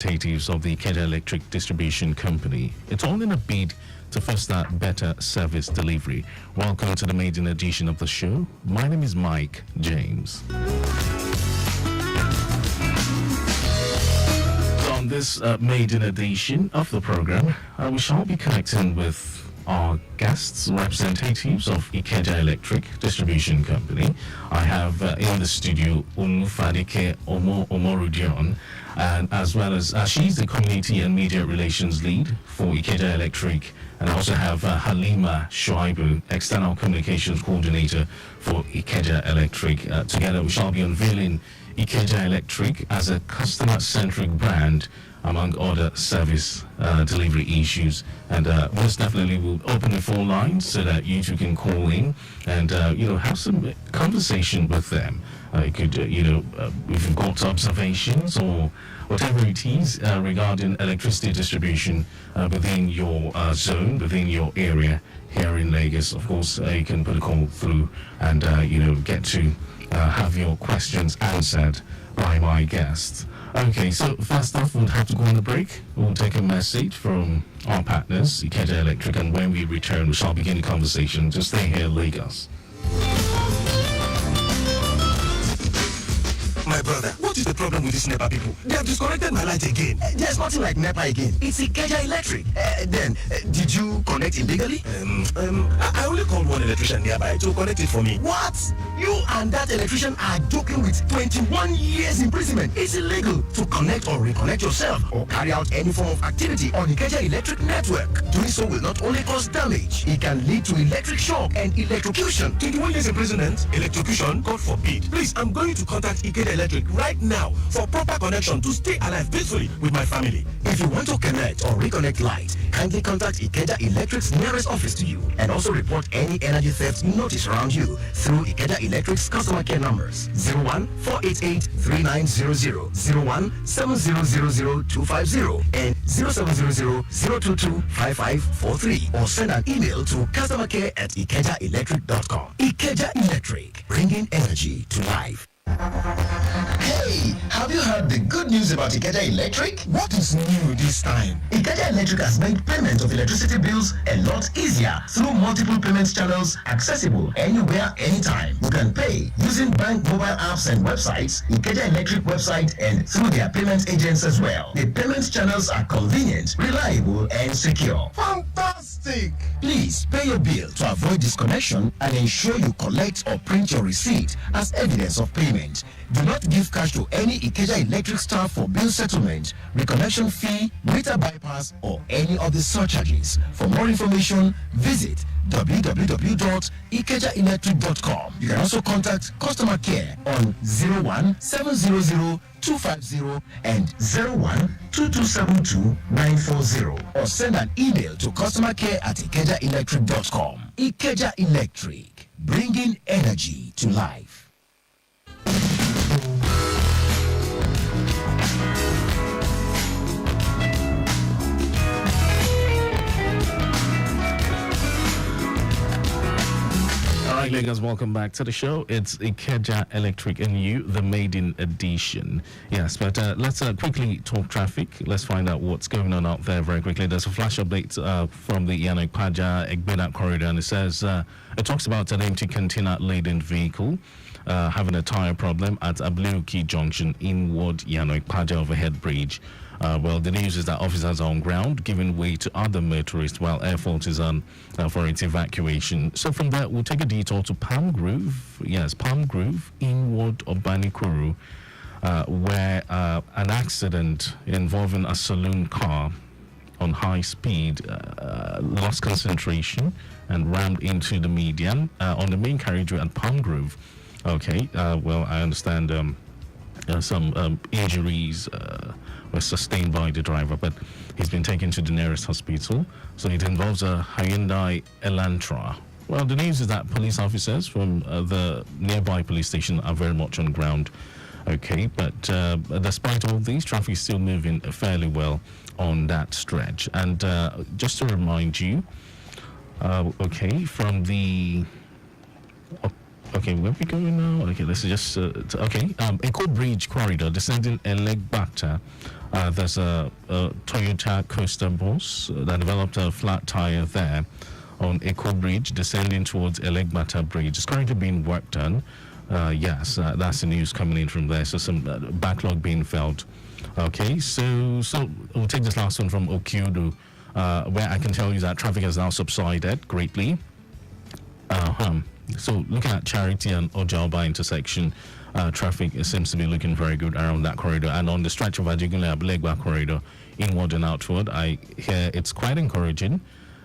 representatives of the Ikeja Electric Distribution Company. It's all in a bid to foster better service delivery. Welcome to the maiden edition of the show. My name is Mike James. On this maiden edition of the program, we shall be connecting with our guests, representatives of Ikeja Electric Distribution Company. I have in the studio Olufadike Omorudion, and as well as she's the Community and Media Relations Lead for Ikeja Electric, and I also have Halima Shoaibu, External Communications Coordinator for Ikeja Electric. Together we shall be unveiling Ikeja Electric as a customer-centric brand, among other service delivery issues. And most definitely we'll open the phone lines so that you two can call in and have some conversation with them. You could if you've got observations or whatever it is regarding electricity distribution within your zone, within your area here in Lagos. Of course, you can put a call through and get to have your questions answered by my guests. Okay, so first off, we'll have to go on a break. We'll take a message from our partners, Ikeja Electric, and when we return, we shall begin the conversation. Just stay here, Lagos. My brother, what is the problem with these NEPA people? They have disconnected my light again. There's nothing like NEPA again. It's Ikeja Electric. Did you connect illegally? I only called one electrician nearby to connect it for me. What? You and that electrician are joking with 21 years imprisonment. It's illegal to connect or reconnect yourself or carry out any form of activity on Ikeja Electric network. Doing so will not only cause damage, it can lead to electric shock and electrocution. 21 years imprisonment, electrocution, God forbid. Please, I'm going to contact Ikeja Electric right now for proper connection to stay alive peacefully with my family. If you want to connect or reconnect light, kindly contact Ikeja Electric's nearest office to you and also report any energy theft you notice around you through Ikeja Electric's customer care numbers 01-488-3900, 01-7000-250 and 0700-022-5543, or send an email to customercare@ikejaelectric.com. Ikeja Electric, bringing energy to life. Hey, have you heard the good news about Ikeja Electric? What is new this time? Ikeja Electric has made payment of electricity bills a lot easier through multiple payment channels accessible anywhere, anytime. You can pay using bank mobile apps and websites, Ikeja Electric website, and through their payment agents as well. The payment channels are convenient, reliable, and secure. Fantastic! Please pay your bill to avoid disconnection and ensure you collect or print your receipt as evidence of payment. Do not give cash to any Ikeja Electric staff for bill settlement, reconnection fee, meter bypass, or any of the surcharges. For more information, visit www.ikejaelectric.com. You can also contact customer care on 01-700-250 and 01-2272-940, or send an email to customercare@ikejaelectric.com. Ikeja Electric, bringing energy to life. Alright, Lagos, welcome back to the show. It's Ikeja Electric and you, the maiden edition. Yes, but let's quickly talk traffic. Let's find out what's going on out there very quickly. There's a flash update from the Ikeja Egbeda corridor, and it says it talks about an empty container-laden vehicle having a tire problem at Abliuki Junction inward Ikeja overhead bridge. Well, the news is that officers are on ground, giving way to other motorists while effort is on for its evacuation. So from there, we'll take a detour to Palm Grove. Yes, Palm Grove, inward Obanikuru, where an accident involving a saloon car on high speed lost concentration and rammed into the median on the main carriageway at Palm Grove. Okay, well, I understand some injuries were sustained by the driver, but he's been taken to the nearest hospital. So it involves a Hyundai Elantra. Well, the news is that police officers from the nearby police station are very much on ground. Okay, but despite all these, traffic is still moving fairly well on that stretch. And just to remind you, okay, from the Okay, where are we going now? Okay, this is just okay. Eco Bridge corridor descending Elegbata There's a Toyota Coaster bus that developed a flat tire there on Eco Bridge, descending towards Elegbata Bridge. It's currently being worked on. Yes, that's the news coming in from there. So some backlog being felt. Okay, so we'll take this last one from Okyodo, where I can tell you that traffic has now subsided greatly. So looking at Charity and Ojalba intersection, traffic seems to be looking very good around that corridor. And on the stretch of Ajigunle-Abulegba corridor, inward and outward, I hear it's quite encouraging,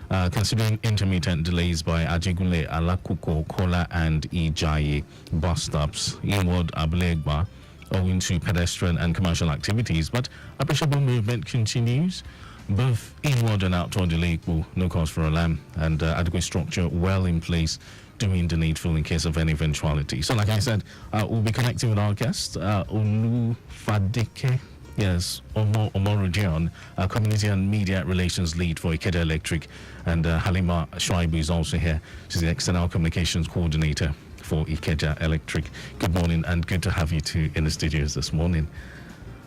considering intermittent delays by Ajigunle, Alakuko, Kola, and Ijaye bus stops inward Abulegba, owing to pedestrian and commercial activities. But appreciable movement continues, both inward and outward the lake. No cause for alarm, and adequate structure well in place, doing the needful in case of any eventuality. So like I said, we'll be connecting with our guest, Olu Fadike. Yes, Omoru Dion, Community and Media Relations Lead for Ikeja Electric, and Halima Shuaibu is also here. She's the External Communications Coordinator for Ikeja Electric. Good morning, and good to have you two in the studios this morning.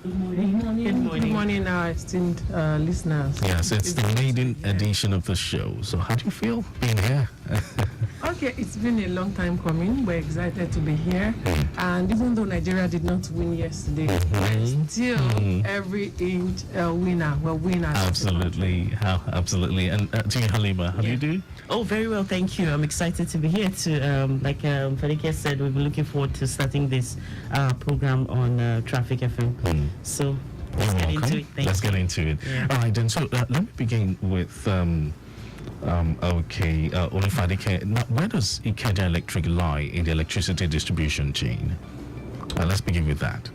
Good morning. Good morning, our esteemed listeners. Yes, it's the maiden edition of the show. So how do you feel being here? Okay, it's been a long time coming. We're excited to be here. And even though Nigeria did not win yesterday, we're still every inch a winner. We're winners. Absolutely. Absolutely. And to you, Halima, how do you do? Oh, very well, thank you. I'm excited to be here. Like Fadike said, we've been looking forward to starting this program on Traffic FM. So let's get into it. Let's get into it. Yeah. All right, then. So let me begin with Olufadike. Now, where does Ikeja Electric lie in the electricity distribution chain? Let's begin with that.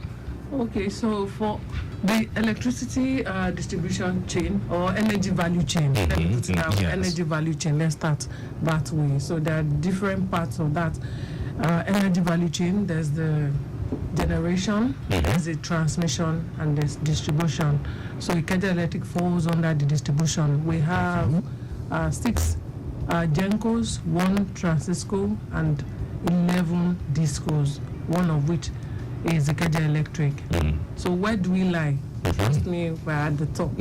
Okay, so for the electricity distribution chain or energy value chain, let me put it that way, energy value chain, let's start that way. So there are different parts of that energy value chain. There's the generation, there's the transmission, and there's distribution. So Ikeja Electric falls under the distribution. We have 6 Gencos, 1 Transisco, and 11 Discos, one of which is Ikeja Electric. So where do we lie? Trust me, we're at the top.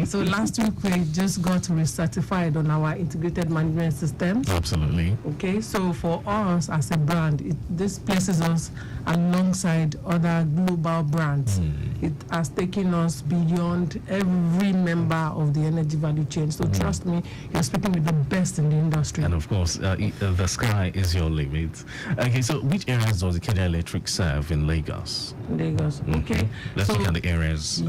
So last week we just got recertified on our integrated management system. Absolutely. Okay, so for us as a brand, this places us alongside other global brands. It has taken us beyond every member of the energy value chain. So trust me, you're speaking with the best in the industry. And of course, the sky is your limit. Okay, so which areas does Ikeja Electric serve in Lagos? Lagos. Okay. Let's So- look at the areas.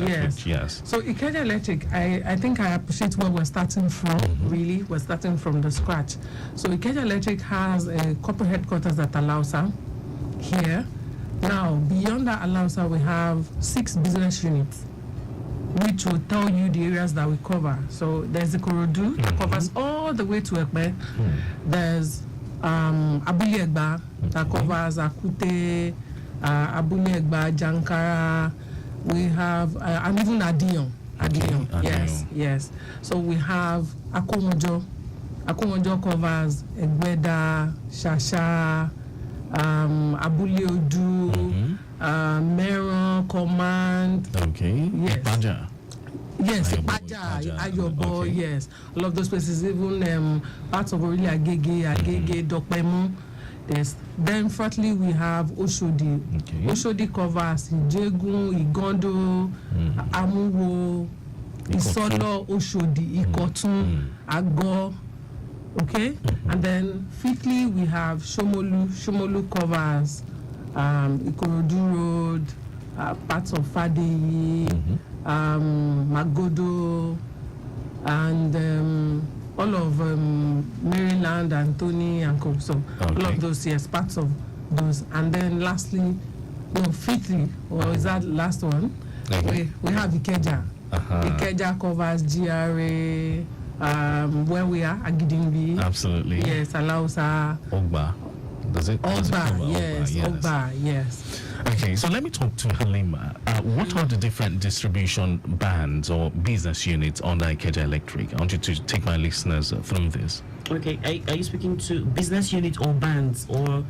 Yes. So Ikeja Electric, I think I appreciate where we're starting from. Really, we're starting from the scratch. So Ikeja Electric has a corporate headquarters at Alausa here. Now, beyond that Alausa, we have 6 business units, which will tell you the areas that we cover. So there's the Korodu that covers all the way to Ekpe. There's Abulegba that covers Akute, Abulegba, Jankara. We have, and even Adion. Adion. Yes. So we have Akomojo. Akomojo covers Egbeda, Shasha, Abule Odu, Meron, Command. Okay. Yes. Ipaja. Yes, Ipaja, Ayobo, okay. yes. All of those places, even parts of really Agege, Dokpemu. Then fourthly, we have Oshodi. Okay. Oshodi covers Ijegun, Igondo, Amuwo, Isolo, Oshodi, Ikotun, Ago. Okay? And then fifthly, we have Shomolu. Shomolu covers Ikorodu Road, parts of Fadeyi, Magodo, and all of Maryland, Anthony, and Co. So all of those, yes, parts of those. And then lastly, fifthly, or is that last one? Okay. We have Ikeja. Ikeja covers GRA, where we are, Agidingbi. Absolutely. Yes, Alausa. Ogba. Does it cover Ogba, yes. Okay, so let me talk to Halima. What are the different distribution bands or business units under Ikeja Electric? I want you to take my listeners through this. Okay, are you speaking to business unit or bands or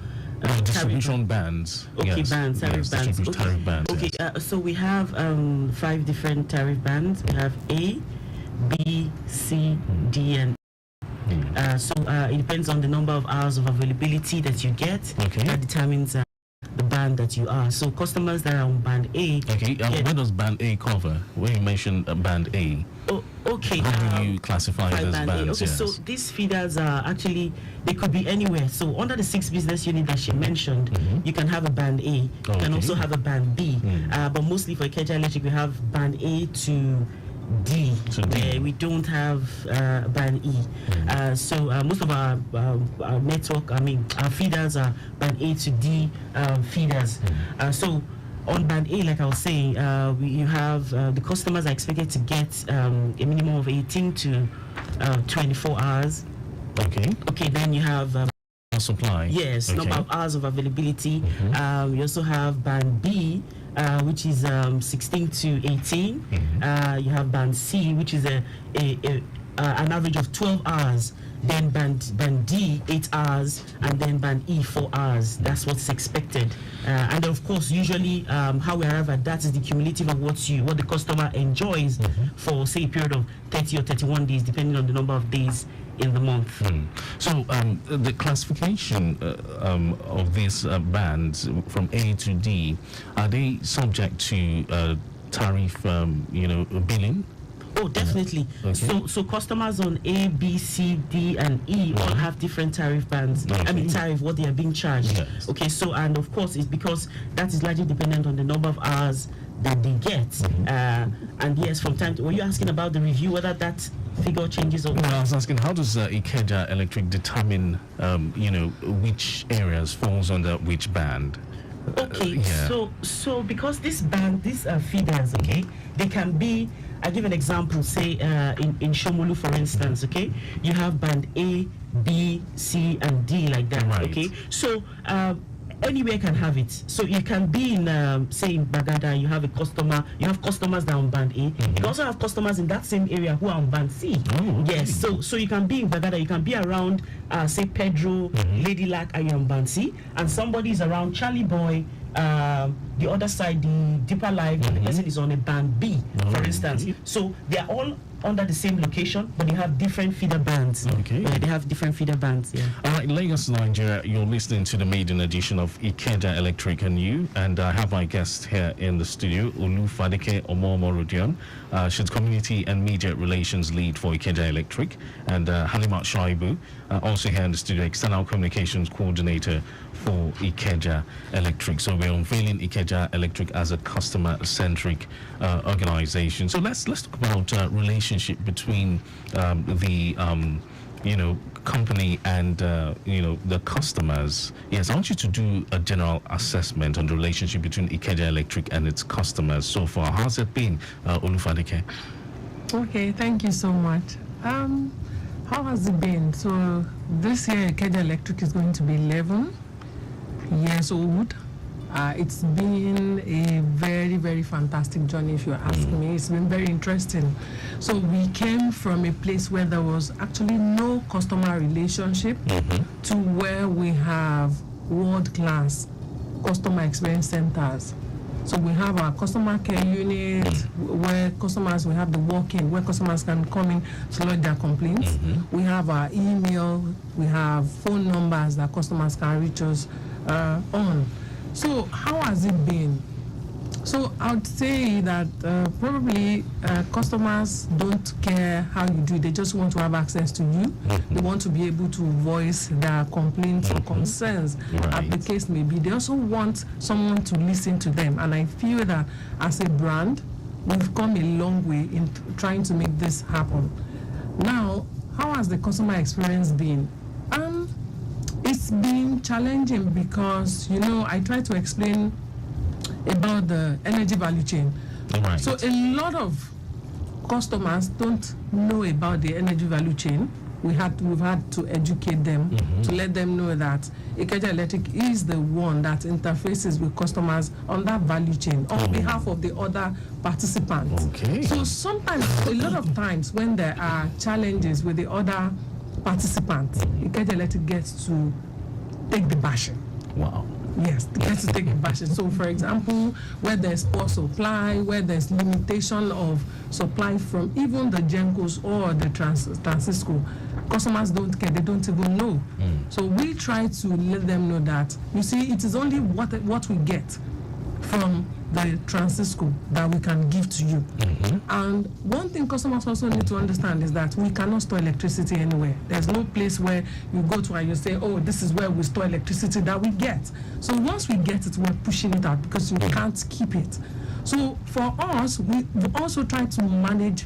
distribution bands. Okay, yes. bands, tariff bands. Okay. Tariff bands. Okay, yes. so we have 5 different tariff bands. We have A, B, C, D, and it depends on the number of hours of availability that you get. Okay. That determines the band that you are. So customers that are on band A. Okay. What does band A cover? When you mentioned band A. Oh, okay. How do you classify it as band bands? A. Okay, yes. so these feeders are actually, they could be anywhere. So under the 6 business unit that she mentioned, you can have a band A. You can also have a band B. But mostly for Ikeja Electric, we have band A to D. We don't have band E. So most of our network, our feeders are band A to D feeders. So on band A, like I was saying, you have the customers are expected to get a minimum of 18 to 24 hours. Okay. Okay, then you have supply. Yes, okay. number of hours of availability. You also have band B, which is 16 to 18. You have band C, which is an average of 12 hours. Then band D, 8 hours, and then band E, 4 hours. That's what's expected. And then of course, usually how we arrive at that is the cumulative of what the customer enjoys for, say, a period of 30 or 31 days, depending on the number of days in the month. So the classification of these bands from A to D, are they subject to tariff, billing? Oh, definitely. Okay. So customers on A, B, C, D, and E all have different tariff bands. Tariff, what they are being charged. Yes. Okay, so, and of course, it's because that is largely dependent on the number of hours that they get. And yes, from time to, were you asking about the review, whether that figure changes or not? I was asking, how does Ikeja Electric determine, which areas falls under which band? Okay, so because this band, these feeders, okay, they can be, I give an example, say in Shomolu, for instance, okay, you have band A, B, C, and D like that, right. Okay, so anywhere can have it. So you can be in, say in Bagada, you have customers that are on band A. You also have customers in that same area who are on band C. Yes, so you can be in Bagada, you can be around, say Pedro, Lady Lac, and you're on band C, and somebody is around Charlie Boy, the other side, the Deeper Life, and the person is on a band B, for instance. So they are all under the same location, but they have different feeder bands. Okay. They have different feeder bands, yeah. All right, Lagos, Nigeria, you're listening to the maiden edition of Ikeja Electric and You, and I have my guest here in the studio, Olufadeke Omomorodion. She's Community and Media Relations Lead for Ikeja Electric, and Halimat Shaibu, also here in the studio, External Communications Coordinator for Ikeja Electric. So we're unveiling Ikeja Electric as a customer-centric organization. So let's talk about relationship between the company and the customers. Yes, I want you to do a general assessment on the relationship between Ikeja Electric and its customers so far. How's it been, Olufadeke? Okay, thank you so much. How has it been? So this year Ikeja Electric is going to be 11 years old. It's been a very, very fantastic journey, if you ask me. It's been very interesting. So we came from a place where there was actually no customer relationship to where we have world-class customer experience centers. So we have our customer care unit where customers, we have the walk-in where customers can come in to lodge their complaints. We have our email, we have phone numbers that customers can reach us on. So how has it been? So I would say that probably customers don't care how you do it. They just want to have access to you. They want to be able to voice their complaints or concerns, as the case may be. They also want someone to listen to them. And I feel that as a brand, we've come a long way in trying to make this happen. Now, how has the customer experience been? It's been challenging because, I try to explain about the energy value chain. Right. So a lot of customers don't know about the energy value chain. We've had to educate them to let them know that Ikeja Electric is the one that interfaces with customers on that value chain on behalf of the other participants. Okay. So sometimes, a lot of times when there are challenges with the other participants, Ikeja Electric gets to take the bashing. Wow. Yes, they get to take a version. So, for example, where there's poor supply, where there's limitation of supply from even the Gencos or the Transisco, customers don't care, they don't even know. So we try to let them know that, you see, it is only what we get from the Transisco that we can give to you. And one thing customers also need to understand is that we cannot store electricity anywhere. There's no place where you go to and you say, oh, this is where we store electricity that we get. So once we get it, we're pushing it out because you can't keep it. So for us, we also try to manage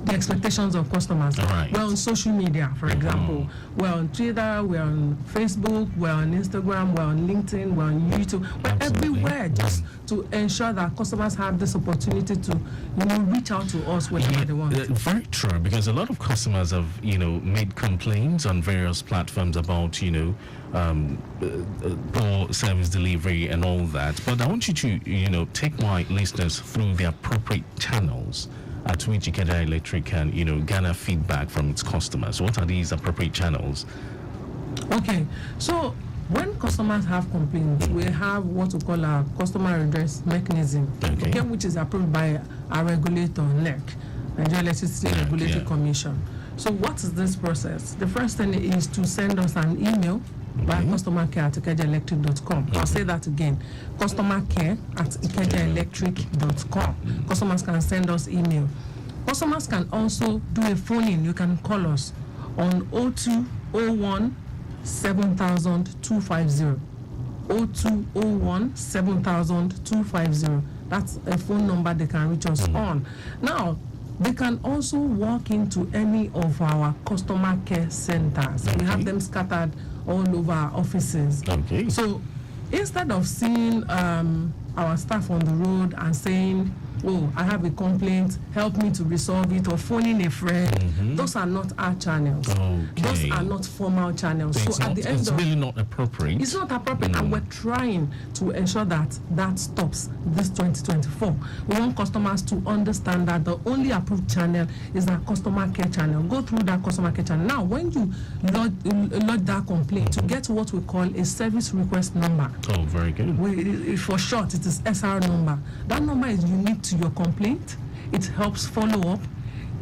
the expectations of customers. Right. We're on social media, for example. We're on Twitter, we're on Facebook, we're on Instagram, we're on LinkedIn, we're on YouTube. We're everywhere just to ensure that customers have this opportunity to, reach out to us whenever they want. Very true, because a lot of customers have, made complaints on various platforms about, poor service delivery and all that. But I want you to, take my listeners through the appropriate channels at which Ikeja Electric can, garner feedback from its customers. What are these appropriate channels? Okay, so when customers have complaints, we have what we call a customer redress mechanism, which is approved by our regulator, NERC, Nigeria Electricity Regulatory Commission. So what is this process? The first thing is to send us an email by customer care at ikejaelectric.com. I'll say that again. Customer care at ikejaelectric.com. Customers can send us email. Customers can also do a phone-in. You can call us on 0201 7000 250. 0201 7000 250. That's a phone number they can reach us on. Now, they can also walk into any of our customer care centers. We have them scattered all over our offices. So instead of seeing our staff on the road and saying, oh, I have a complaint, help me to resolve it, or phoning a friend, those are not our channels. Those are not formal channels. So at the end it's really not appropriate. It's not appropriate, and we're trying to ensure that stops this 2024. We want customers to understand that the only approved channel is our customer care channel. Go through that customer care channel. Now, when you lodge that complaint, to get what we call a service request number. Oh, very good. For short, it is SR number. That number is unique to your complaint. It helps follow up.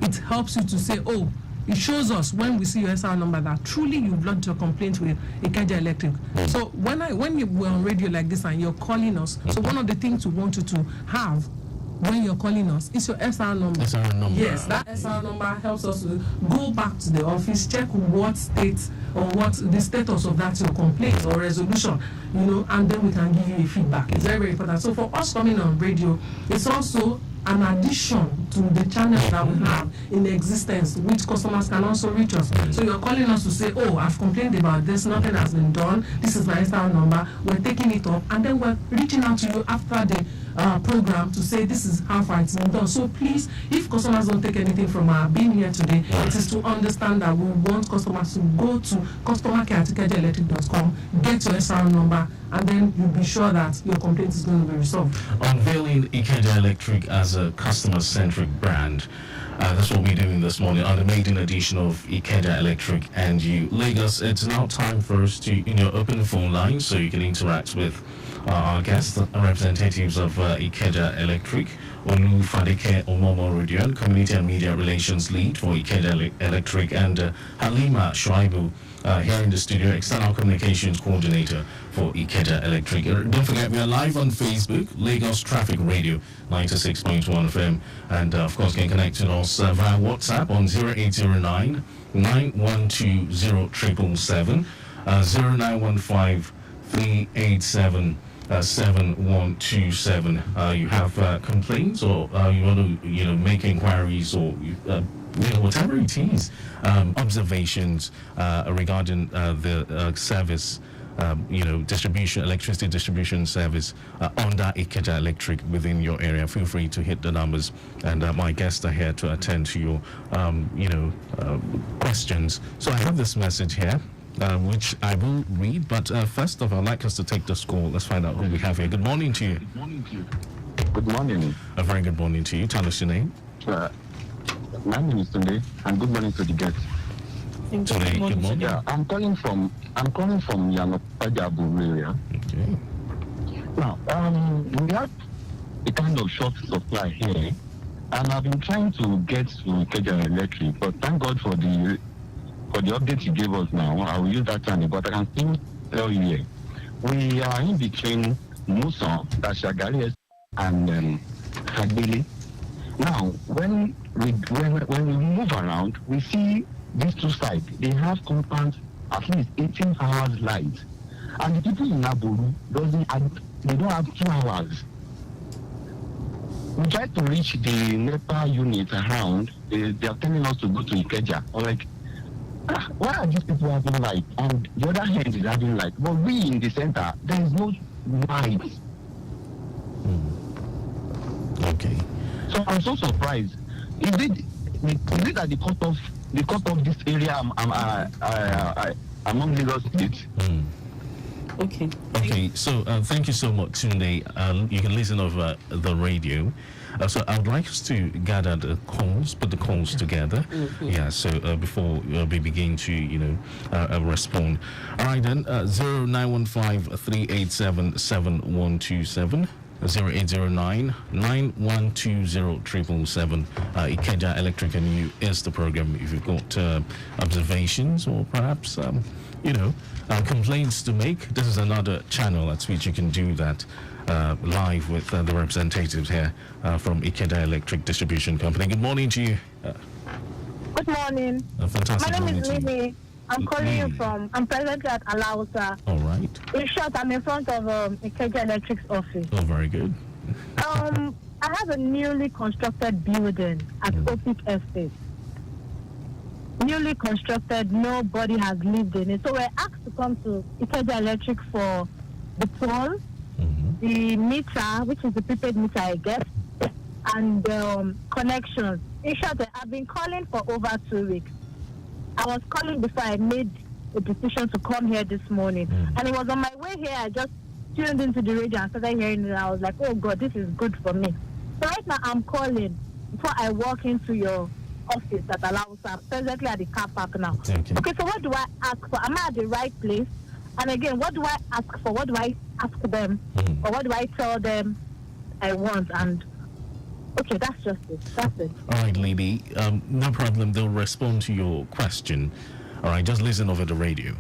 It helps you to say, oh, it shows us when we see your SR number that truly you've lodged your complaint with Ikeja Electric. So when we're on radio like this and you're calling us, so one of the things we want you to have when you're calling us is your SR number. SR number. Yes, that SR number helps us to go back to the office, check what state or what the status of that your complaint or resolution, and then we can give you a feedback. It's very, very important. So for us coming on radio, it's also an addition to the channel that we have in existence, which customers can also reach us. So you're calling us to say, oh, I've complained about this, nothing has been done, this is my SR number, we're taking it up, and then we're reaching out to you after the program to say this is how far it's been done. So please, if customers don't take anything from our being here today, it is to understand that we want customers to go to customercare@ikejaelectric.com, get your SR number, and then you'll be sure that your complaint is going to be resolved. Unveiling Ikeja Electric as a customer-centric brand. That's what we're doing this morning on the maiden edition of Ikeja Electric and You. Lagos, it's now time for us to open the phone line so you can interact with our guests, representatives of Ikeja Electric. Olu Fadeke Omomo Rudian, Community and Media Relations Lead for Ikeja Electric, and Halima Shuaibu, here in the studio, External Communications Coordinator for Ikeja Electric. Don't forget, we are live on Facebook, Lagos Traffic Radio, 96.1 FM, and of course, you can connect to us via WhatsApp on 0809 9120 777, 0915 387 7127. You have complaints, or you want to make inquiries, or whatever it is, observations regarding the service, distribution, electricity distribution service under Ikeja Electric within your area. Feel free to hit the numbers, and my guests are here to attend to your questions. So I have this message here, which I will read, but first of all, I'd like us to take this call. Let's find out who we have here. Good morning to you. Good morning. A very good morning to you. Tell us your name. My name is Tunde, and good morning to the guests. Thank you. Today, good morning. Yeah, I'm calling from Yanopajabu area. Okay. Now, we have a kind of short supply here, and I've been trying to get to Ikeja Electric, but thank God for the update you gave us now. I will use that channel, but I can still tell you here. We are in between Musa, Tashagali, and Hagbili. Now, when we move around, we see these two sides. They have compounds at least 18 hours light, and the people in Naburu they don't have 2 hours. We try to reach the NEPA unit around. They are telling us to go to Ikeja. I'm like, why are these people having light? And the other hand is having light. But we in the center, there is no light. Okay. So I'm so surprised. Is it that the cost of this area among Lagos State? Okay. Okay, so thank you so much, Tunde. You can listen over the radio. So I would like us to gather the calls, put the calls together. Yeah, so before we begin to, respond. All right, then, 0915-387-7127. 0809-9120-777. Ikeja Electric and You is the program. If you've got observations or perhaps, complaints to make, this is another channel at which you can do that live with the representatives here from Ikeja Electric Distribution Company. Good morning to you. Good morning. Fantastic My name morning is to you. Mimi. I'm calling you from, I'm presently at Alausa. All right. In short, I'm in front of Ikeja Electric's office. Oh, very good. I have a newly constructed building at Opic Estate. Newly constructed, nobody has lived in it. So we're asked to come to Ikeja Electric for the pole, the meter, which is the prepaid meter, I guess, and connections. In short, I've been calling for over 2 weeks. I was calling before I made a decision to come here this morning. And it was on my way here, I just tuned into the radio and started hearing it. And I was like, oh God, this is good for me. So right now I'm calling before I walk into your office at Alausa. I'm presently at the car park now. Okay, so what do I ask for? Am I at the right place? And again, what do I ask for? What do I ask them? Or what do I tell them I want? And okay, that's just it. That's it. All right, lady. No problem. They'll respond to your question. All right, just listen over the radio.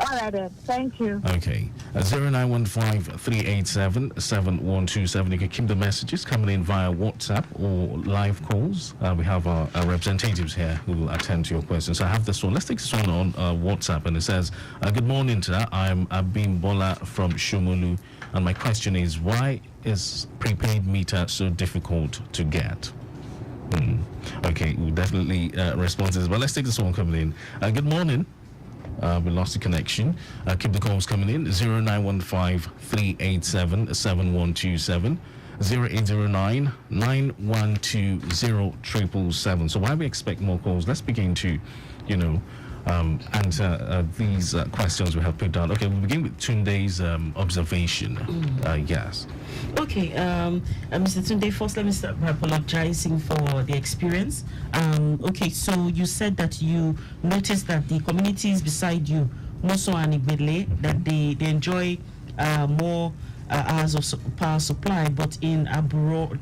All right, then. Thank you. Okay. 0915-387-7127. You can keep the messages coming in via WhatsApp or live calls. We have our representatives here who will attend to your questions. So I have this one. Let's take this one on WhatsApp. And it says, good morning, sir. I'm Abim Bola from Shomolu. And my question is, why is prepaid meter so difficult to get? Okay, we'll definitely respond to this. But let's take this one coming in. Good morning. We lost the connection. Keep the calls coming in. 0915-387-7127. 0809-9120-777. So while we expect more calls, let's begin to, answer these questions we have put down. Okay, we'll begin with Tunde's observation. Yes. Okay, Mr. Tunde, first let me start by apologizing for the experience. Okay, so you said that you noticed that the communities beside you, Moso and Igbele, that they enjoy more hours of power supply, but in Aburo,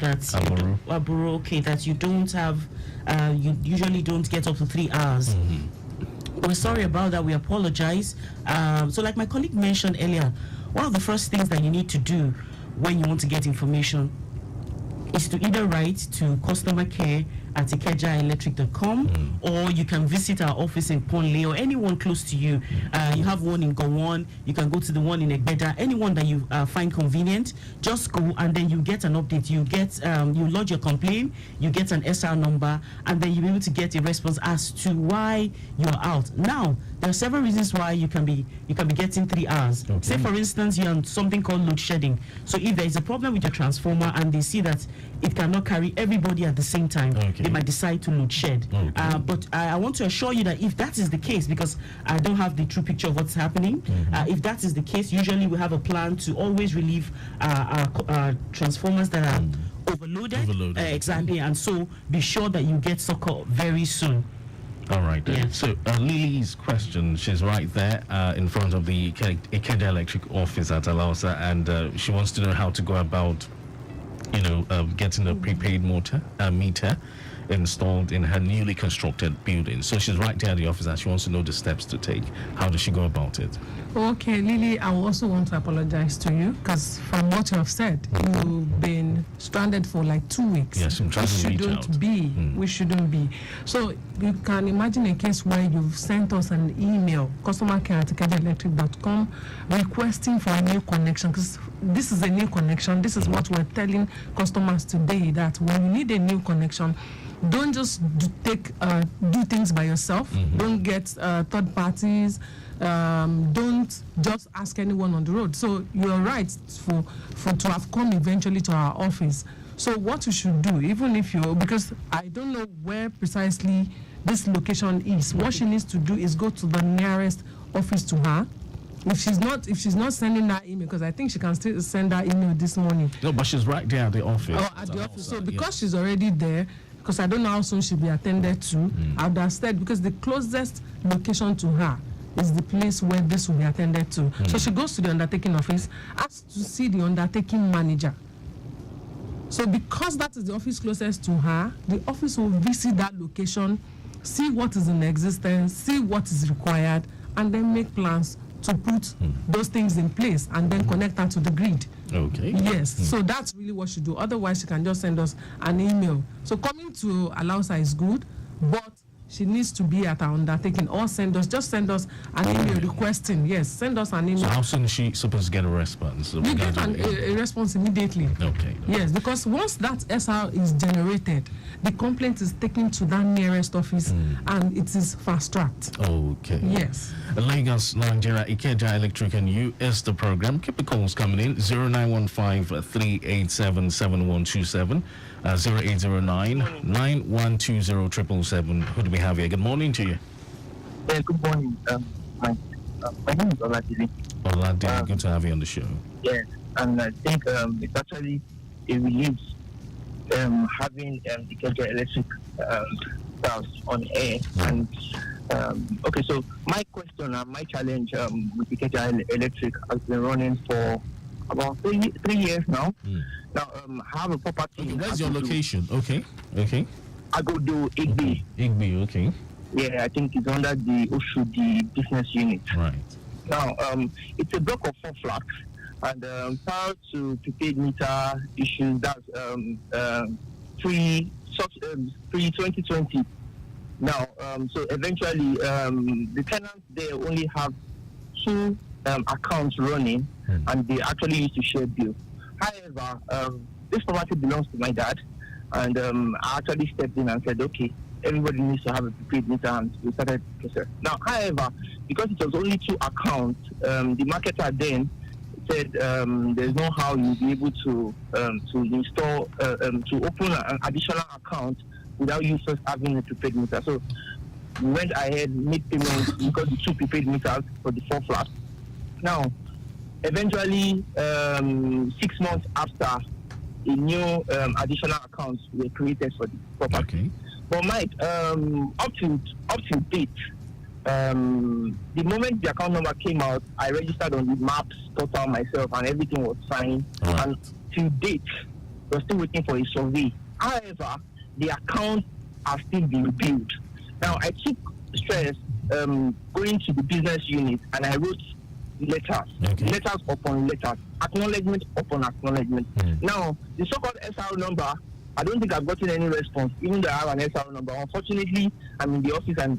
okay, that you don't have, you usually don't get up to 3 hours. We're sorry about that. We apologize. So like my colleague mentioned earlier, one of the first things that you need to do when you want to get information is to either write to customer care at ikejaelectric.com or you can visit our office in Ponle or anyone close to you. You have one in Gowon, you can go to the one in Ikeja, anyone that you find convenient, just go and then you get an update. You get, you lodge your complaint, you get an SR number, and then you'll be able to get a response as to why you're out. Now, there are several reasons why you can be getting 3 hours. Okay. Say for instance, you're on something called load shedding. So if there is a problem with your transformer and they see that it cannot carry everybody at the same time, they might decide to load shed. But I want to assure you that if that is the case, because I don't have the true picture of what's happening, if that is the case, usually we have a plan to always relieve our transformers that are overloaded. Exactly, and so be sure that you get succor very soon. All right. Yeah. So Lily's question, she's right there in front of the Ikeja Electric office at Alausa, and she wants to know how to go about, getting a prepaid meter installed in her newly constructed building. So she's right there at the office and she wants to know the steps to take. How does she go about it? Okay, Lily, I also want to apologize to you because from what you have said, you've been stranded for like 2 weeks. Yes, I'm trying to reach out. We shouldn't be. So you can imagine a case where you've sent us an email, customercare@ikejaelectric.com, requesting for a new connection, because this is a new connection. This is what we're telling customers today, that when you need a new connection, don't just do things by yourself. Don't get third parties. Don't just ask anyone on the road. So you're right for to have come eventually to our office. So what you should do, even if because I don't know where precisely this location is, what she needs to do is go to the nearest office to her. If she's not sending that email, because I think she can still send that email this morning. No, but she's right there at the office. Oh, at the office. So because she's already there, because I don't know how soon she'll be attended to, I would have said, because the closest location to her is the place where this will be attended to. So she goes to the undertaking office, asks to see the undertaking manager. So because that is the office closest to her, the office will visit that location, see what is in existence, see what is required, and then make plans to put those things in place and then connect her to the grid. Okay. Yes, so that's really what she do. Otherwise, she can just send us an email. So coming to Alausa is good, but she needs to be at our undertaking, or send us an email requesting. Yes, send us an email. So how soon is she supposed to get a response? You get a response immediately. Okay. Yes, because once that SR is generated, the complaint is taken to that nearest office and it is fast-tracked. Okay. Yes. Lagos, Nigeria, Ikeja Electric and You is the program. Keep the calls coming in. 0915-387-7127. 0809-9120-777. Who do we have here? Good morning to you. Yeah, good morning. My name is Oladile. Oladile, good to have you on the show. Yeah, and I think it's actually a relief having Ikeja Electric staff on air. And okay, so my question and my challenge with Ikeja Electric has been running for about 3 years now. Now, I have a property. Okay, where's your location? Okay. I go do Igby. Igby, okay. Yeah, I think it's under the Oshudi business unit. Right. Now, it's a block of 4 flats, and prior to prepaid meter issues, that's pre-2020. Now, so eventually, the tenants there only have 2 accounts running, and they actually used to share bill. However, this property belongs to my dad, and I actually stepped in and said, okay, everybody needs to have a prepaid meter, and we started the process. Now, however, because it was only 2 accounts, the marketer then said there's no how you'll be able to install, to open an additional account without you first having a prepaid meter. So we went ahead, made payments, we got the 2 prepaid meters for the 4 flats. Now, eventually, 6 months after, a new additional accounts were created for the property. Okay. But Mike, up to date, the moment the account number came out, I registered on the maps portal myself, and everything was fine. Right. And to date, we're still waiting for a survey. However, the accounts are still being billed. Now, I took stress going to the business unit, and I wrote letters upon letters, acknowledgement upon acknowledgement. Now, the so-called SR number, I don't think I've gotten any response, even though I have an SR number. Unfortunately, I'm in the office, and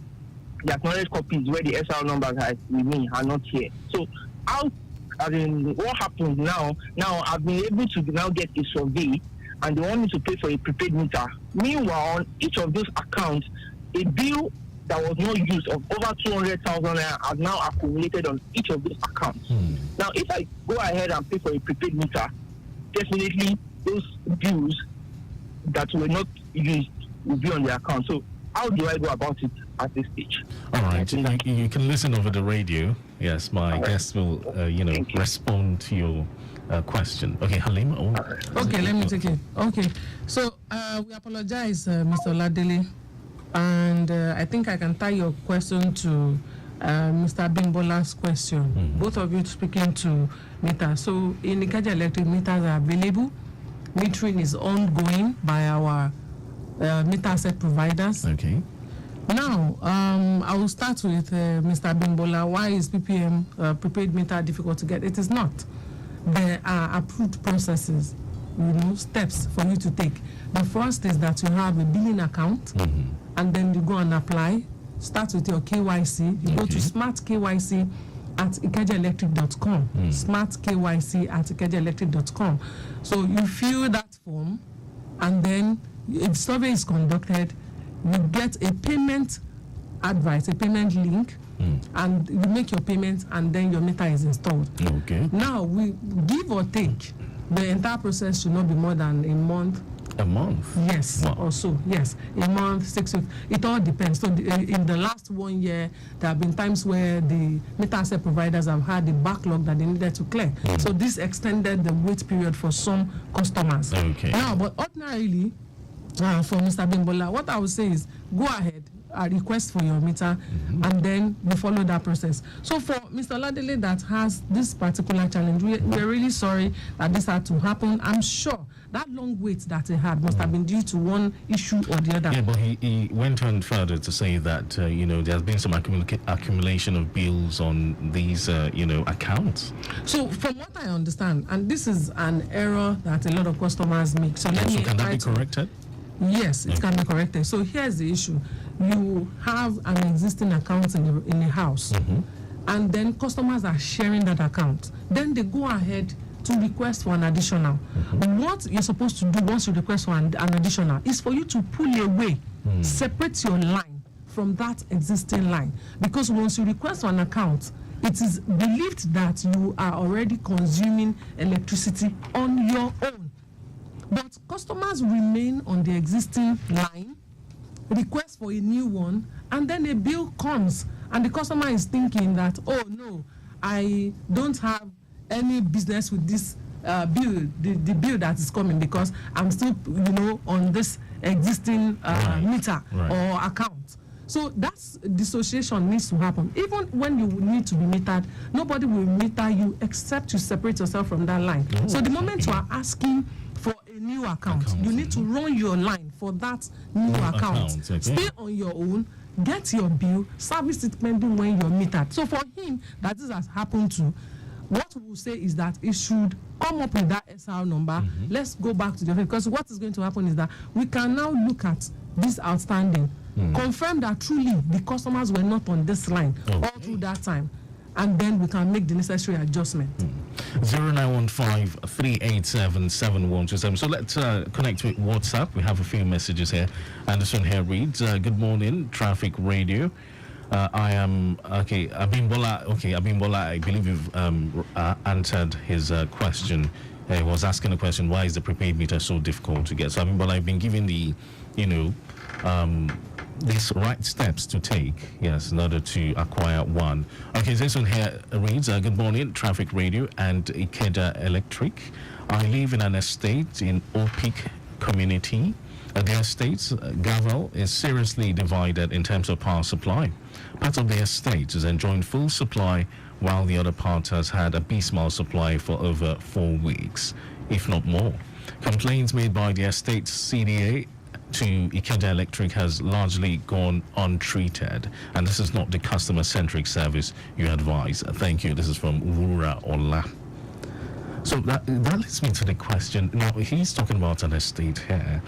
the acknowledged copies where the SR numbers are with me are not here. So, what happens now? Now, I've been able to now get a survey, and they want me to pay for a prepaid meter. Meanwhile, on each of those accounts, a bill that was not used of over 200,000 naira has now accumulated on each of those accounts. Now, if I go ahead and pay for a prepaid meter, definitely those bills that were not used will be on the account. So, how do I go about it at this stage? All right, you can listen over the radio. Yes, my guest will, respond to your question. Okay, Halima. Okay, let me take it. Okay, so we apologize, Mr. Ladele. And I think I can tie your question to Mr. Bimbola's question. Both of you speaking to meters. So in Ikeja Electric, meters are available. Metering is ongoing by our meter set providers. Okay. Now, I will start with Mr. Bimbola. Why is PPM prepaid meter difficult to get? It is not. There are approved processes, steps for you to take. The first is that you have a billing account, and then you go and apply. Start with your KYC. You go to Smart KYC at ikejaelectric.com. Smart KYC at ikejaelectric.com. So you fill that form, and then if survey is conducted, you get a payment advice, a payment link, and you make your payment, and then your meter is installed. Okay. Now, we give or take, the entire process should not be more than a month. A month? Yes, or so. Yes, a month, 6 weeks. It all depends. So in the last 1 year, there have been times where the meter asset providers have had a backlog that they needed to clear. So this extended the wait period for some customers. Okay. Now, but ordinarily, for Mr. Bimbola, what I would say is go ahead, request for your meter, and then we follow that process. So for Mr. Ladele that has this particular challenge, we're really sorry that this had to happen. I'm sure that long wait that he had must have been due to one issue or the other. Yeah, but he went on further to say that, there's been some accumulation of bills on these, accounts. So from what I understand, and this is an error that a lot of customers make. So Can that be corrected? Yes, it can be corrected. So here's the issue. You have an existing account in a house, and then customers are sharing that account. Then they go ahead to request for an additional. What you're supposed to do once you request for an additional is for you to pull away, separate your line from that existing line. Because once you request for an account, it is believed that you are already consuming electricity on your own. But customers remain on the existing line, request for a new one, and then a bill comes, and the customer is thinking that, oh no, I don't have any business with this bill, the bill that is coming, because I'm still, on this existing meter or account. So that's dissociation needs to happen. Even when you need to be metered, nobody will meter you except you separate yourself from that line. So the moment you are asking for a new account, you need to run your line for that new account. Stay on your own, get your bill, service it pending when you're metered. So for him, that this has happened to, what we will say is that it should come up with that SR number. Let's go back to the, because what is going to happen is that we can now look at this outstanding, confirm that truly the customers were not on this line all through that time, and then we can make the necessary adjustment. 0915-387-7127. So let's connect with WhatsApp. We have a few messages here. Anderson here reads, good morning, Traffic Radio. I am Abimbola. Abimbola, I believe you've answered his question. He was asking the question, why is the prepaid meter so difficult to get? So Abimbola, I've been given the, these right steps to take, yes, in order to acquire one. Okay, this one here reads, good morning, Traffic Radio and Ikeja Electric. I live in an estate in Opik community. The estate, Gavel, is seriously divided in terms of power supply. Part of the estate is enjoying full supply, while the other part has had abysmal supply for over 4 weeks, if not more. Complaints made by the estate CDA to Ikeja Electric has largely gone untreated, and this is not the customer-centric service you advise. Thank you. This is from Urura Ola. So that leads me to the question. Now, he's talking about an estate here.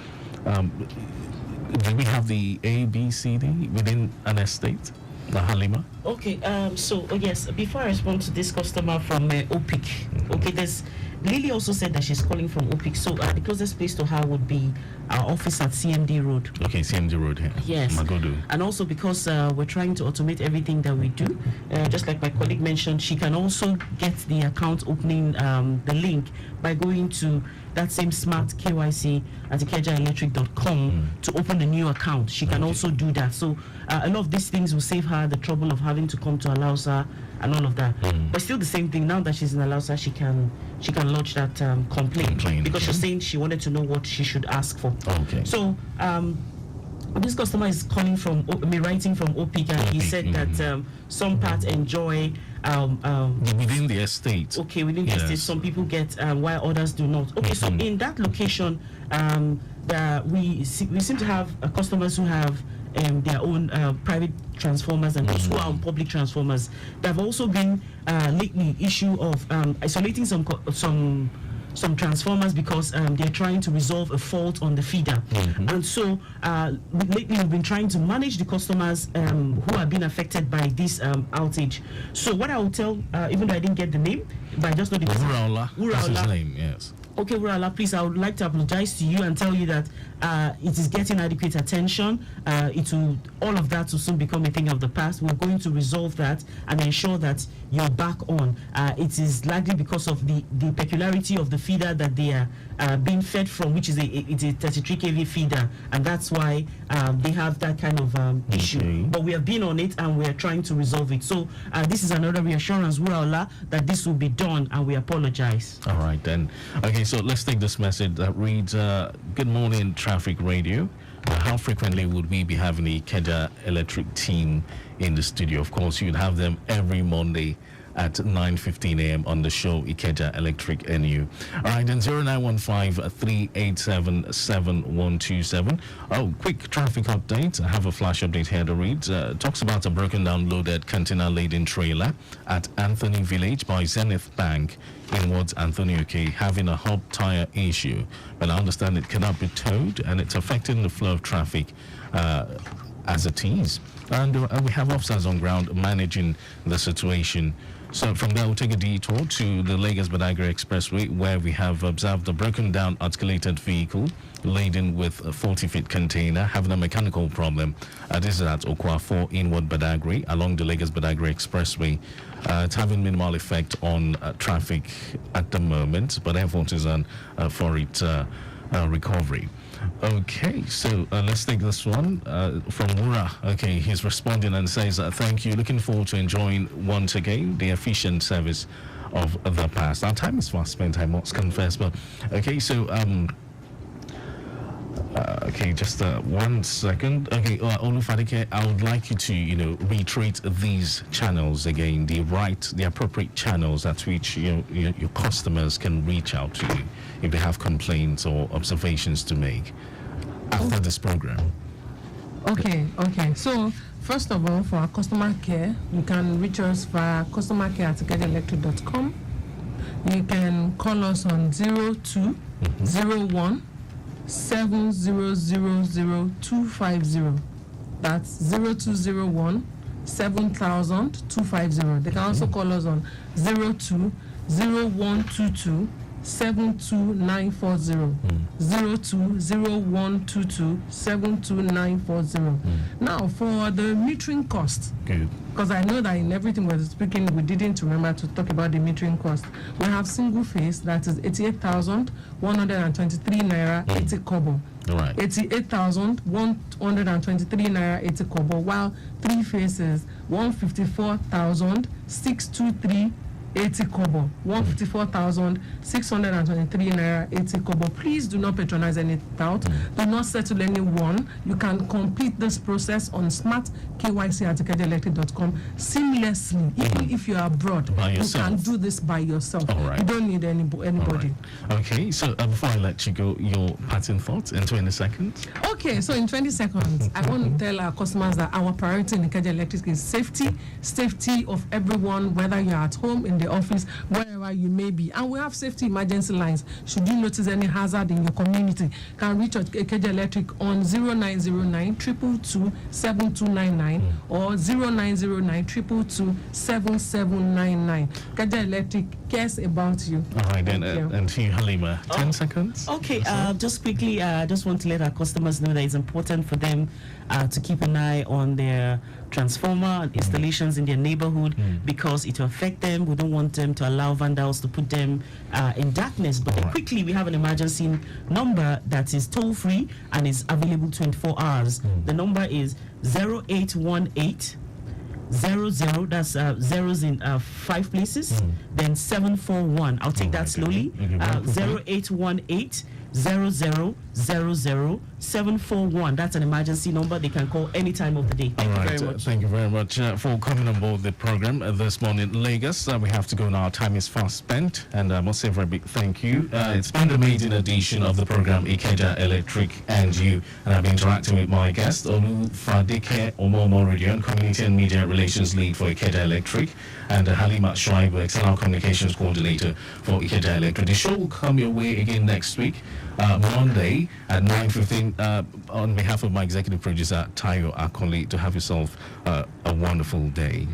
Do we have the A, B, C, D within an estate? Halima? Okay, yes, before I respond to this customer from Opik, there's Lily also said that she's calling from Opik, so the closest place to her would be our office at CMD Road. Okay, CMD Road here. Yes. Magodu. And also because we're trying to automate everything that we do, just like my colleague mentioned, she can also get the account opening, the link, by going to that same Smart KYC at ikejaelectric.com to open a new account. She can also do that. So a lot of these things will save her the trouble of having to come to Alausa and all of that. But still the same thing, now that she's in Alausa, she can lodge that complaint because she's saying she wanted to know what she should ask for. Okay. So This customer is calling from writing from OPIC, and he said that some parts enjoy within the estate. Okay, within the estate, some people get while others do not. Okay, so in that location, we seem to have customers who have their own private transformers and those who are on public transformers. There have also been lately issue of isolating some transformers because they're trying to resolve a fault on the feeder. And so lately we've been trying to manage the customers who have been affected by this outage. So what I will tell, even though I didn't get the name, but I just know the Uraola. That's his name, yes. Okay, Uraola, please, I would like to apologize to you and tell you that it is getting adequate attention. All of that will soon become a thing of the past. We're going to resolve that and ensure that you're back on. It is likely because of the peculiarity of the feeder that they are being fed from, which is it's a 33 kV feeder, and that's why they have that kind of issue. But we have been on it and we are trying to resolve it. So this is another reassurance, Uraola, that this will be done, and we apologize. All right then. Okay, so let's take this message that reads, good morning, Traffic Radio. How frequently would we be having the Ikeja Electric team in the studio? Of course, you'd have them every Monday at 9:15 a.m. on the show Ikeja Electric NU. All right, then 0915-387-7127. Oh, quick traffic update. I have a flash update here to read. Talks about a broken down loaded container-laden trailer at Anthony Village by Zenith Bank in Wards Anthony Oke having a hub tire issue. But I understand it cannot be towed and it's affecting the flow of traffic as it is. And we have officers on ground managing the situation. So from there, we'll take a detour to the Lagos-Badagry Expressway, where we have observed a broken down articulated vehicle laden with a 40-feet container having a mechanical problem. This is at Okwa 4 inward Badagry along the Lagos-Badagry Expressway. It's having minimal effect on traffic at the moment, but effort is on for its recovery. Okay, so let's take this one from Wura. Okay, he's responding and says, thank you. Looking forward to enjoying once again the efficient service of the past. Our time is fast spent, I must confess. But okay, so okay, just 1 second. Okay, Olufadike, I would like you to, reiterate these channels again, the appropriate channels at which your customers can reach out to you if they have complaints or observations to make after this program. Okay. So first of all, for our customer care, you can reach us via customercare@ikejaelectric.com. You can call us on 0201 7000250. That's 0201 7000 They can also call us on 020122 72940 020122 72940. Now for the metering cost, because I know that in everything we're speaking we didn't remember to talk about the metering cost. We have single phase, that is 88,123 naira 80 kobo. Right. 88,123 naira 80 kobo, while three phases 154,623 80 kobo, 154,623 naira 80 kobo. Please do not patronize any tout. Do not settle anyone. You can complete this process on smartkyc@ikejaelectric.com seamlessly. Even if you are abroad, you can do this by yourself. Right. You don't need anybody. Right. Okay, so before I let you go, your parting thoughts in 20 seconds. Okay, so in 20 seconds, I want to tell our customers that our priority in Ikeja Electric is safety of everyone, whether you're at home, in the office, wherever you may be. And we have safety emergency lines. Should you notice any hazard in your community, can reach out Ikeja Electric on 0909 222 7299 or 0909 222 7799. Ikeja Electric cares about you. All right, then, and to you, Halima, 10 seconds. Okay, just quickly, just want to let our customers know that it's important for them to keep an eye on their transformer installations in their neighborhood because it will affect them. We don't want them to allow vandals to put them in darkness. But quickly, we have an emergency number that is toll-free and is available 24 hours. The number is 0818 00, that's zeros in 5 places, then 741. I'll take that slowly. 0818 0000 741. That's an emergency number. They can call any time of the day. Thank you very much. Thank you very much for coming on board the program this morning, Lagos. We have to go now. Our time is fast spent, and I must say a very big thank you. It's been the maiden edition of the program Ikeja Electric and You, and I've been interacting with my guest, Olu Fadike Omomo Radio and Community and Media Relations Lead for Ikeja Electric, and Halima Shuaibu, External Communications Coordinator for Ikeja Electric. The show will come your way again next week, Monday at 9:15. On behalf of my executive producer, Tayo Akoli, to have yourself a wonderful day.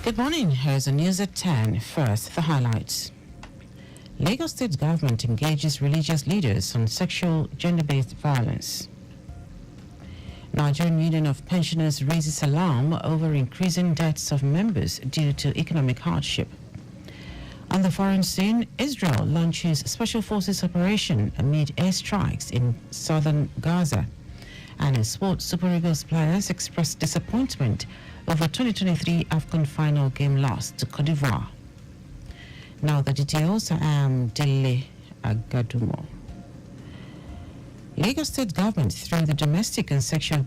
Good morning. Here's the news at 10. First, the highlights. Lagos State government engages religious leaders on sexual gender-based violence. Nigerian Union of Pensioners raises alarm over increasing deaths of members due to economic hardship. On the foreign scene, Israel launches special forces operation amid airstrikes in southern Gaza. And in sports, Super Eagles players expressed disappointment over 2023 AFCON final game loss to Cote d'Ivoire. Now the details. I am Dele Agadumo. Lagos State government, through the Domestic and Sexual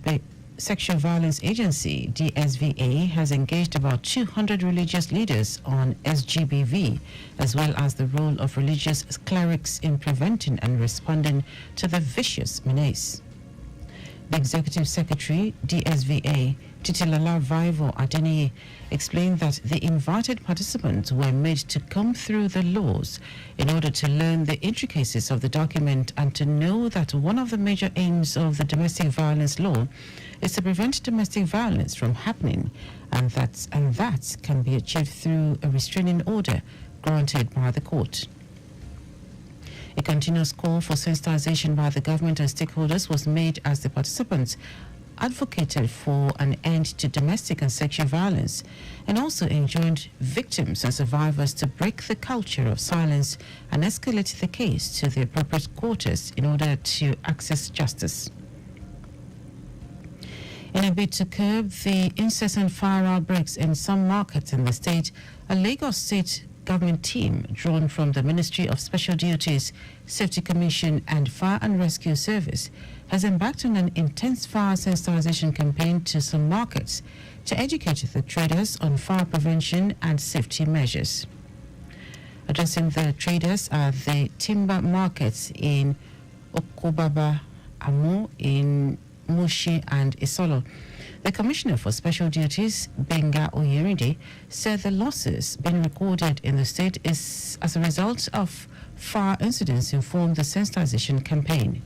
Violence Agency, DSVA, has engaged about 200 religious leaders on SGBV, as well as the role of religious clerics in preventing and responding to the vicious menace. The Executive Secretary, DSVA, Titilala Vivo Adeniyi, explained that the invited participants were made to come through the laws in order to learn the intricacies of the document and to know that one of the major aims of the domestic violence law is to prevent domestic violence from happening, and that can be achieved through a restraining order granted by the court. A continuous call for sensitization by the government and stakeholders was made as the participants advocated for an end to domestic and sexual violence, and also enjoined victims and survivors to break the culture of silence and escalate the case to the appropriate quarters in order to access justice. In a bid to curb the incessant fire outbreaks in some markets in the state, a Lagos State government team drawn from the Ministry of Special Duties, Safety Commission and Fire and Rescue Service has embarked on an intense fire sensitization campaign to some markets to educate the traders on fire prevention and safety measures. Addressing the traders are the timber markets in Okobaba, Amu, in Mushi and Isolo. The Commissioner for Special Duties, Benga Oyerinde, said the losses being recorded in the state is as a result of fire incidents informed the sensitization campaign.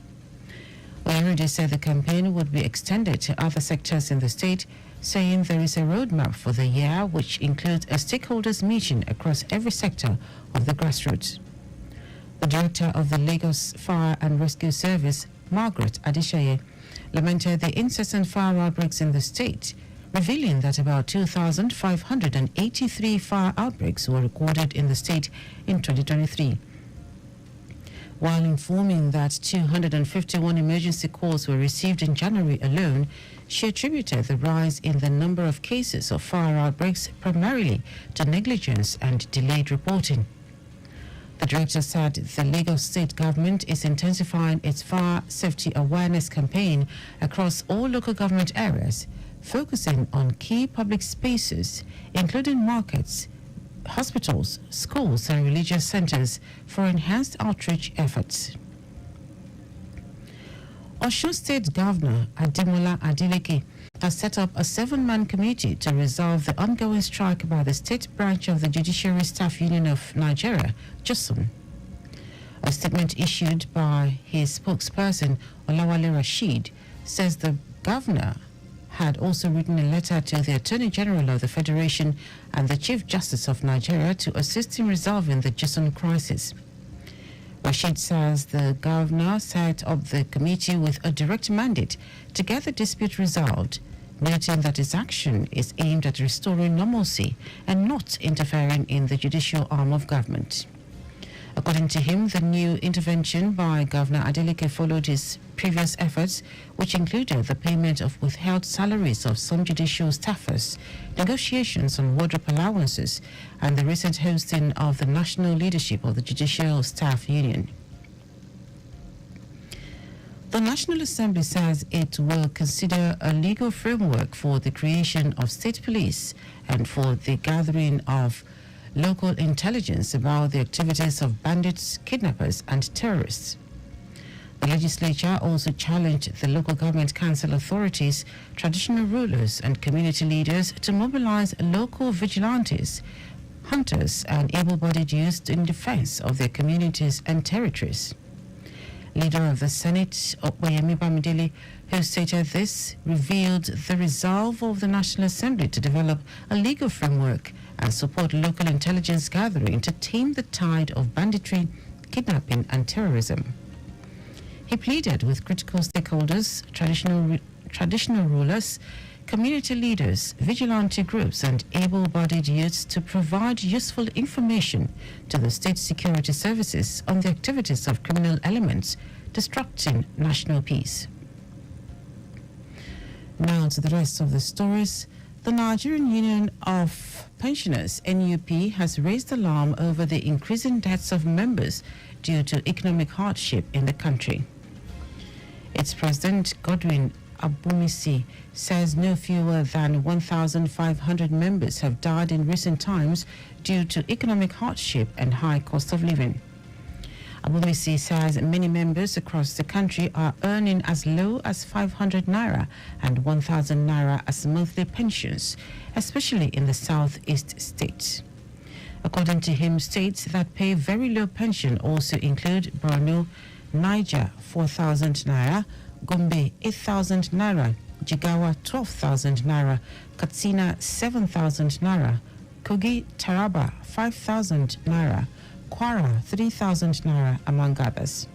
Oyeride said the campaign would be extended to other sectors in the state, saying there is a roadmap for the year which includes a stakeholders meeting across every sector of the grassroots. The director of the Lagos Fire and Rescue Service, Margaret Adeshaye, lamented the incessant fire outbreaks in the state, revealing that about 2,583 fire outbreaks were recorded in the state in 2023. While informing that 251 emergency calls were received in January alone, she attributed the rise in the number of cases of fire outbreaks primarily to negligence and delayed reporting. The director said the Lagos state government is intensifying its fire safety awareness campaign across all local government areas, focusing on key public spaces, including markets, hospitals, schools and religious centers for enhanced outreach efforts. Osun State Governor Ademola Adeleke has set up a 7-man committee to resolve the ongoing strike by the state branch of the Judiciary Staff Union of Nigeria, JUSUN. A statement issued by his spokesperson, Olawale Rashid, says the governor had also written a letter to the Attorney General of the Federation and the Chief Justice of Nigeria to assist in resolving the JUSUN crisis. Rashid says the governor set up the committee with a direct mandate to get the dispute resolved, noting that his action is aimed at restoring normalcy and not interfering in the judicial arm of government. According to him, the new intervention by Governor Adeleke followed his previous efforts, which included the payment of withheld salaries of some judicial staffers, negotiations on wardrobe allowances, and the recent hosting of the national leadership of the Judicial Staff Union. The National Assembly says it will consider a legal framework for the creation of state police and for the gathering of local intelligence about the activities of bandits, kidnappers, and terrorists. The legislature also challenged the local government council authorities, traditional rulers, and community leaders to mobilize local vigilantes, hunters, and able-bodied youths in defense of their communities and territories. Leader of the Senate, Opeyemi Bamidele, who stated this, revealed the resolve of the National Assembly to develop a legal framework and support local intelligence gathering to tame the tide of banditry, kidnapping, and terrorism. He pleaded with critical stakeholders, traditional rulers, community leaders, vigilante groups, and able-bodied youths to provide useful information to the state security services on the activities of criminal elements disrupting national peace. Now to the rest of the stories. The Nigerian Union of Pensioners, NUP, has raised alarm over the increasing deaths of members due to economic hardship in the country. Its president, Godwin Abumisi, says no fewer than 1,500 members have died in recent times due to economic hardship and high cost of living. Abumisi says many members across the country are earning as low as 500 naira and 1,000 naira as monthly pensions, especially in the southeast states. According to him, states that pay very low pension also include Borno, Niger 4,000 naira, Gombe 8,000 naira, Jigawa 12,000 naira, Katsina 7,000 naira, Kogi, Taraba 5,000 naira, Kwara 3,000 naira, among others.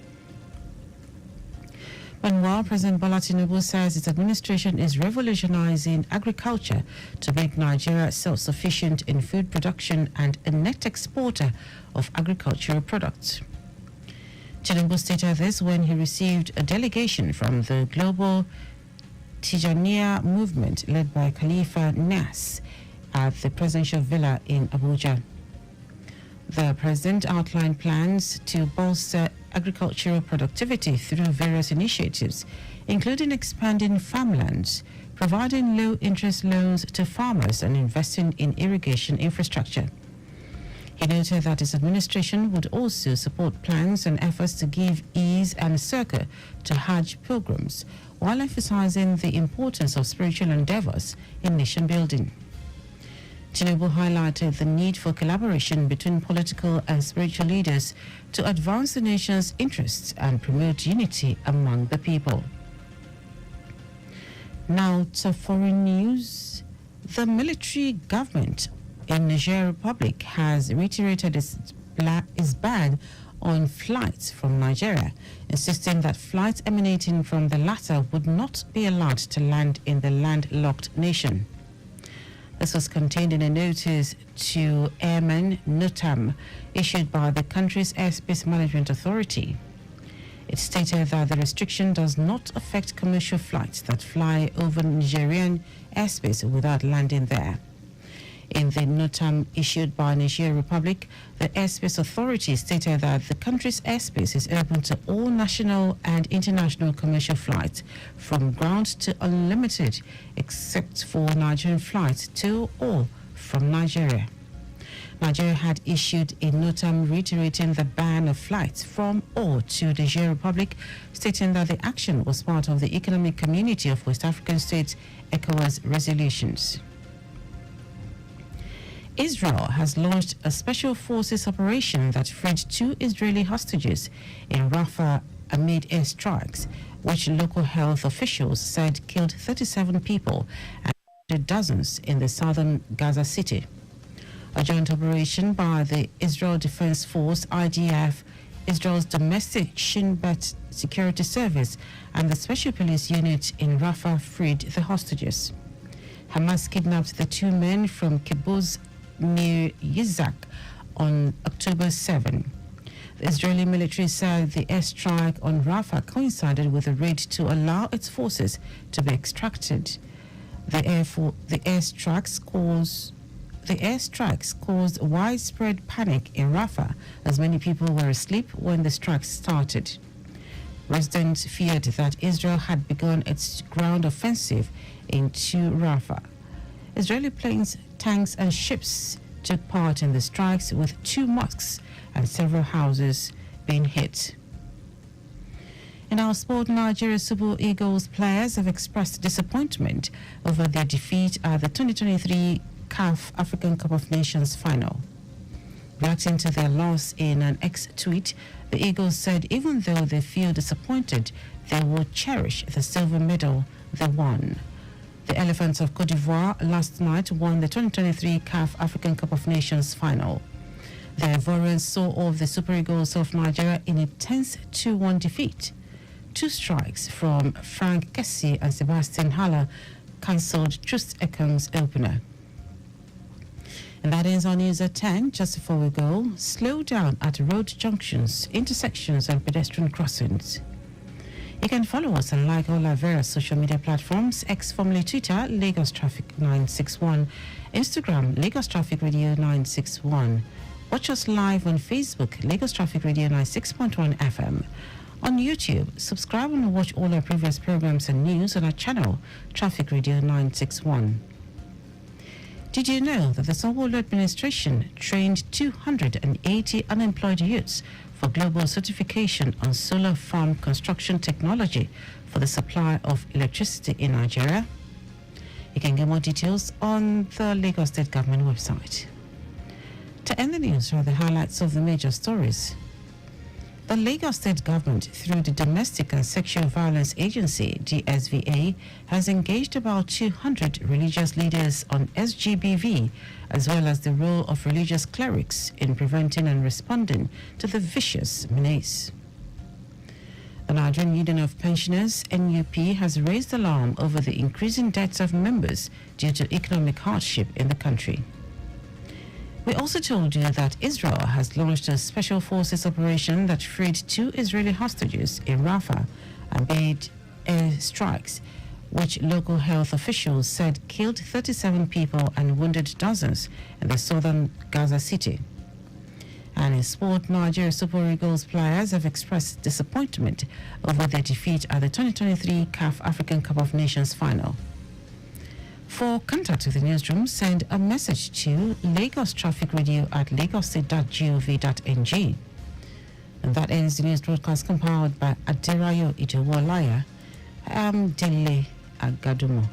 Meanwhile, President Bola Tinubu says its administration is revolutionizing agriculture to make Nigeria self-sufficient in food production and a net exporter of agricultural products. Tinubu stated this when he received a delegation from the global Tijaniya movement led by Khalifa Nas at the presidential villa in Abuja. The president outlined plans to bolster agricultural productivity through various initiatives, including expanding farmlands, providing low-interest loans to farmers, and investing in irrigation infrastructure. He noted that his administration would also support plans and efforts to give ease and succor to Hajj pilgrims, while emphasizing the importance of spiritual endeavors in nation building. Tinubu highlighted the need for collaboration between political and spiritual leaders to advance the nation's interests and promote unity among the people. Now to foreign news. The military government in Niger Republic has reiterated its ban on flights from Nigeria, insisting that flights emanating from the latter would not be allowed to land in the landlocked nation. This was contained in a notice to Airmen NOTAM issued by the country's Airspace Management Authority. It stated that the restriction does not affect commercial flights that fly over Nigerian airspace without landing there. In the NOTAM issued by Niger Republic, the Airspace Authority stated that the country's airspace is open to all national and international commercial flights, from ground to unlimited, except for Nigerian flights to or from Nigeria. Nigeria had issued a NOTAM reiterating the ban of flights from or to the Niger Republic, stating that the action was part of the Economic Community of West African States ECOWAS resolutions. Israel has launched a special forces operation that freed 2 Israeli hostages in Rafah amid airstrikes, which local health officials said killed 37 people and wounded dozens in the southern Gaza City. A joint operation by the Israel Defense Force, IDF, Israel's Domestic Shin Bet Security Service, and the Special Police Unit in Rafah freed the hostages. Hamas kidnapped the 2 men from Kibbutz near Yitzhak on October 7. The Israeli military said the airstrike on Rafah coincided with a raid to allow its forces to be extracted. The airstrikes caused widespread panic in Rafah, as many people were asleep when the strikes started. Residents feared that Israel had begun its ground offensive into Rafah. Israeli planes, tanks and ships took part in the strikes, with 2 mosques and several houses being hit. In our sport, Nigeria Super Eagles players have expressed disappointment over their defeat at the 2023 CAF African Cup of Nations final. Reacting to their loss in an X-tweet, the Eagles said even though they feel disappointed, they will cherish the silver medal they won. The Elephants of Cote d'Ivoire last night won the 2023 CAF African Cup of Nations final. The Ivorians saw off the Super Eagles of Nigeria in a tense 2-1 defeat. 2 strikes from Frank Kessie and Sebastian Haller cancelled Trust Ekon's opener. And that ends our news at 10. Just before we go, slow down at road junctions, intersections and pedestrian crossings. You can follow us and like all our various social media platforms: X, formerly Twitter, Lagos Traffic 961, Instagram, Lagos Traffic Radio 961. Watch us live on Facebook, Lagos Traffic Radio 96.1 FM. On YouTube, subscribe and watch all our previous programs and news on our channel, Traffic Radio 961. Did you know that the Sanwo-Olu administration trained 280 unemployed youths for global certification on solar farm construction technology for the supply of electricity in Nigeria? You can get more details on the Lagos State Government website. To end the news are the highlights of the major stories. The Lagos State Government, through the Domestic and Sexual Violence Agency, DSVA, has engaged about 200 religious leaders on SGBV, as well as the role of religious clerics in preventing and responding to the vicious menace. The Nigerian Union of Pensioners, NUP, has raised alarm over the increasing deaths of members due to economic hardship in the country. We also told you that Israel has launched a special forces operation that freed 2 Israeli hostages in Rafah amid air strikes, which local health officials said killed 37 people and wounded dozens in the southern Gaza City. And in sport, Nigeria Super Eagles players have expressed disappointment over their defeat at the 2023 CAF African Cup of Nations final. For contact with the newsroom, send a message to Lagos Traffic Radio at lagostate.gov.ng. And that ends the news broadcast compiled by Aderayo Idewolaya. I am Dele Agadumo.